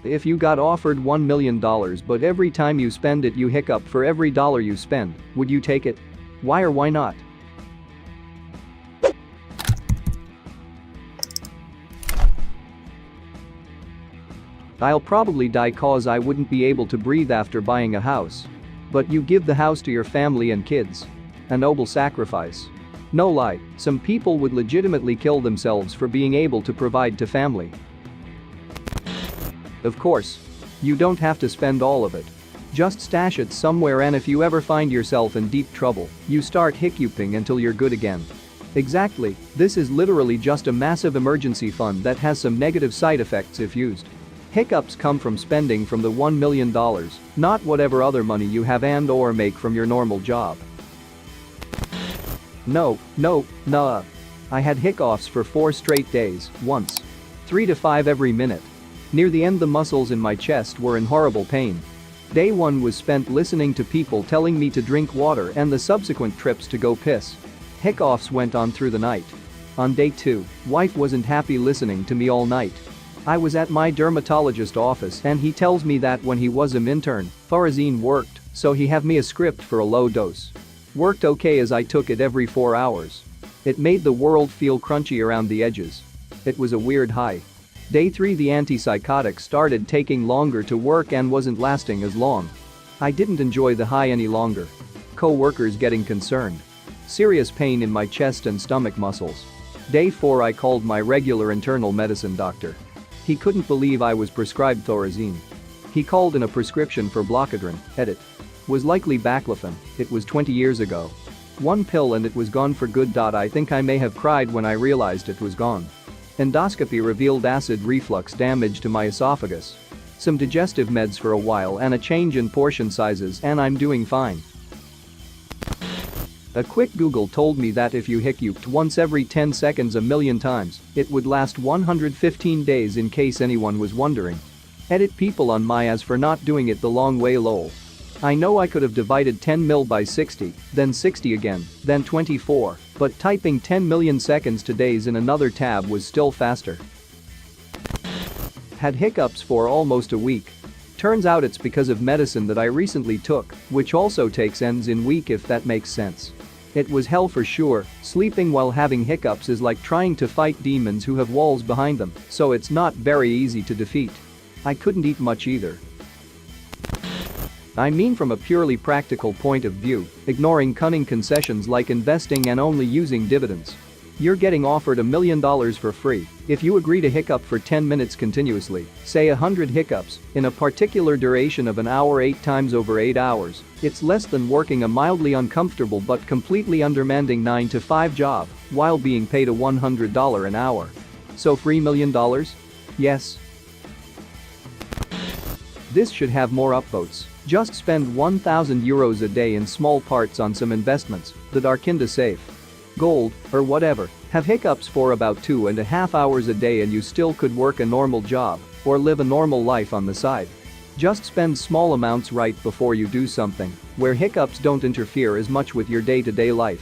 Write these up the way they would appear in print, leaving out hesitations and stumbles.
If you got offered $1 million but every time you spend it you hiccup for every dollar you spend, would you take it? Why or why not? I'll probably die cause I wouldn't be able to breathe after buying a house. But you give the house to your family and kids. A noble sacrifice. No lie, some people would legitimately kill themselves for being able to provide to family. Of course. You don't have to spend all of it. Just stash it somewhere, and if you ever find yourself in deep trouble, you start hiccuping until you're good again. Exactly, this is literally just a massive emergency fund that has some negative side effects if used. Hiccups come from spending from the $1 million, not whatever other money you have and/or make from your normal job. Nah. I had hiccups for 4 straight days, once. 3 to 5 every minute. Near the end the muscles in my chest were in horrible pain. Day 1 was spent listening to people telling me to drink water and the subsequent trips to go piss. Hiccups went on through the night. On day 2, wife wasn't happy listening to me all night. I was at my dermatologist office and he tells me that when he was an intern, Thorazine worked, so he have me a script for a low dose. Worked okay as I took it every 4 hours. It made the world feel crunchy around the edges. It was a weird high. Day 3 the antipsychotic started taking longer to work and wasn't lasting as long. I didn't enjoy the high any longer. Co-workers getting concerned. Serious pain in my chest and stomach muscles. Day 4 I called my regular internal medicine doctor. He couldn't believe I was prescribed Thorazine. He called in a prescription for Blocadrin, edit. Was likely baclofen, it was 20 years ago. 1 pill and it was gone for good. I think I may have cried when I realized it was gone. Endoscopy revealed acid reflux damage to my esophagus. Some digestive meds for a while and a change in portion sizes and I'm doing fine. A quick Google told me that if you hiccuped once every 10 seconds a million times, it would last 115 days in case anyone was wondering. Edit people on my ass for not doing it the long way lol. I know I could have divided 10 mil by 60, then 60 again, then 24, but typing 10 million seconds to days in another tab was still faster. Had hiccups for almost a week. Turns out it's because of medicine that I recently took, which also takes ends in week if that makes sense. It was hell for sure. Sleeping while having hiccups is like trying to fight demons who have walls behind them, so it's not very easy to defeat. I couldn't eat much either. I mean from a purely practical point of view, ignoring cunning concessions like investing and only using dividends. You're getting offered $1 million for free if you agree to hiccup for 10 minutes continuously, say 100 hiccups, in a particular duration of an hour 8 times over 8 hours. It's less than working a mildly uncomfortable but completely undermanding 9 to 5 job while being paid a $100 an hour. So free $1 million? Yes. This should have more upvotes. Just spend 1,000 euros a day in small parts on some investments that are kinda safe. Gold, or whatever, have hiccups for about 2.5 hours a day and you still could work a normal job or live a normal life on the side. Just spend small amounts right before you do something where hiccups don't interfere as much with your day-to-day life.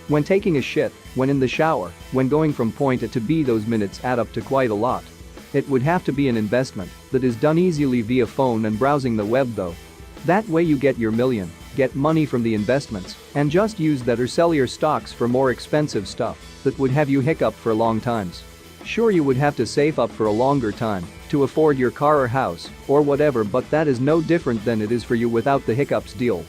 When taking a shit, when in the shower, when going from point A to B, those minutes add up to quite a lot. It would have to be an investment that is done easily via phone and browsing the web though. That way you get your million, get money from the investments, and just use that or sell your stocks for more expensive stuff that would have you hiccup for long times. Sure, you would have to save up for a longer time to afford your car or house or whatever, but that is no different than it is for you without the hiccups deal.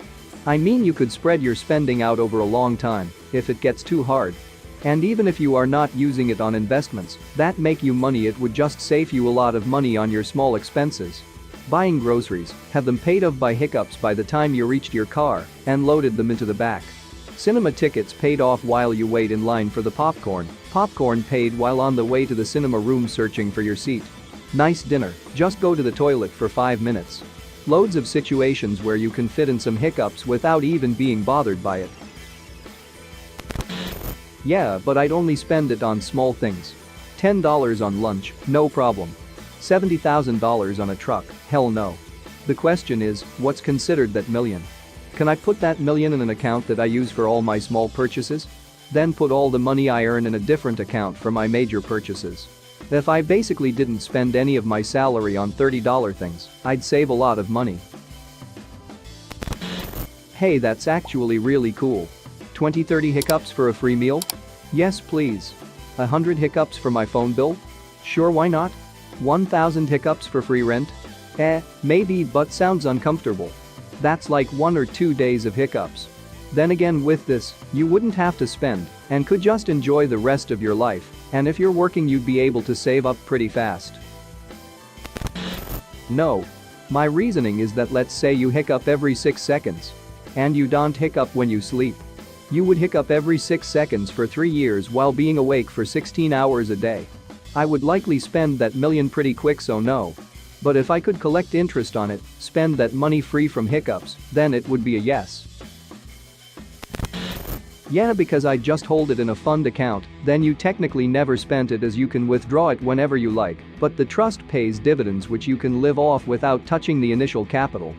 I mean, you could spread your spending out over a long time if it gets too hard. And even if you are not using it on investments that make you money, it would just save you a lot of money on your small expenses. Buying groceries, have them paid off by hiccups by the time you reached your car and loaded them into the back. Cinema tickets paid off while you wait in line for the popcorn. Popcorn paid while on the way to the cinema room searching for your seat. Nice dinner, just go to the toilet for 5 minutes. Loads of situations where you can fit in some hiccups without even being bothered by it. Yeah, but I'd only spend it on small things. $10 on lunch, no problem. $70,000 on a truck, hell no. The question is, what's considered that million? Can I put that million in an account that I use for all my small purchases? Then put all the money I earn in a different account for my major purchases. If I basically didn't spend any of my salary on $30 things, I'd save a lot of money. Hey, that's actually really cool. 20-30 hiccups for a free meal? Yes, please. 100 hiccups for my phone bill? Sure, why not? 1,000 hiccups for free rent? Maybe, but sounds uncomfortable. That's like 1 or 2 days of hiccups. Then again, with this, you wouldn't have to spend and could just enjoy the rest of your life, and if you're working you'd be able to save up pretty fast. No. My reasoning is that let's say you hiccup every 6 seconds. And you don't hiccup when you sleep. You would hiccup every 6 seconds for 3 years while being awake for 16 hours a day. I would likely spend that million pretty quick, so no. But if I could collect interest on it, spend that money free from hiccups, then it would be a yes. Yeah, because I just hold it in a fund account, then you technically never spent it as you can withdraw it whenever you like, but the trust pays dividends which you can live off without touching the initial capital.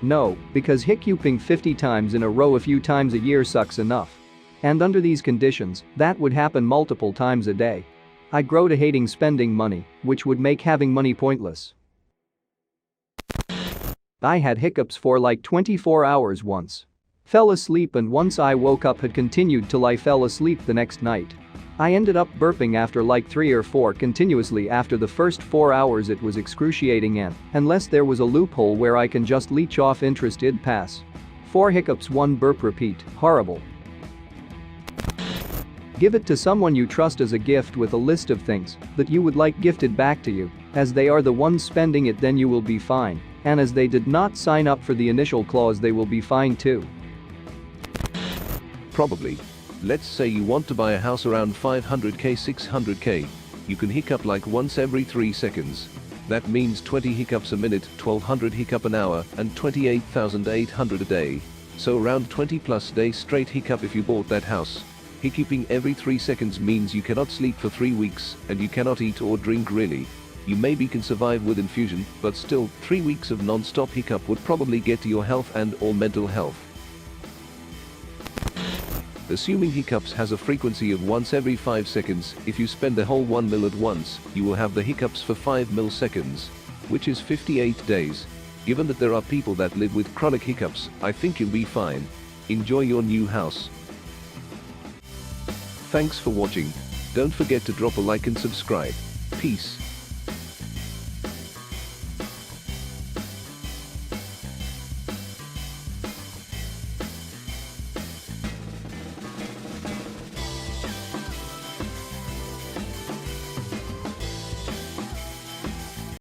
No, because hiccuping 50 times in a row a few times a year sucks enough. And under these conditions, that would happen multiple times a day. I'd grow to hating spending money, which would make having money pointless. I had hiccups for like 24 hours once. Fell asleep, and once I woke up had continued till I fell asleep the next night. I ended up burping after like 3 or 4 continuously after the first 4 hours. It was excruciating, and unless there was a loophole where I can just leech off interest, it'd pass. 4 hiccups, 1 burp, repeat. Horrible. Give it to someone you trust as a gift with a list of things that you would like gifted back to you, as they are the ones spending it, then you will be fine, and as they did not sign up for the initial clause they will be fine too. Probably. Let's say you want to buy a house around 500k, 600k. You can hiccup like once every 3 seconds. That means 20 hiccups a minute, 1200 hiccup an hour, and 28,800 a day. So around 20 plus days straight hiccup if you bought that house. Hiccuping every 3 seconds means you cannot sleep for 3 weeks, and you cannot eat or drink really. You maybe can survive with infusion, but still, 3 weeks of non-stop hiccup would probably get to your health and or mental health. Assuming hiccups has a frequency of once every 5 seconds, if you spend the whole 1 mil at once, you will have the hiccups for 5 milliseconds, which is 58 days. Given that there are people that live with chronic hiccups, I think you'll be fine. Enjoy your new house. Thanks for watching. Don't forget to drop a like and subscribe. Peace.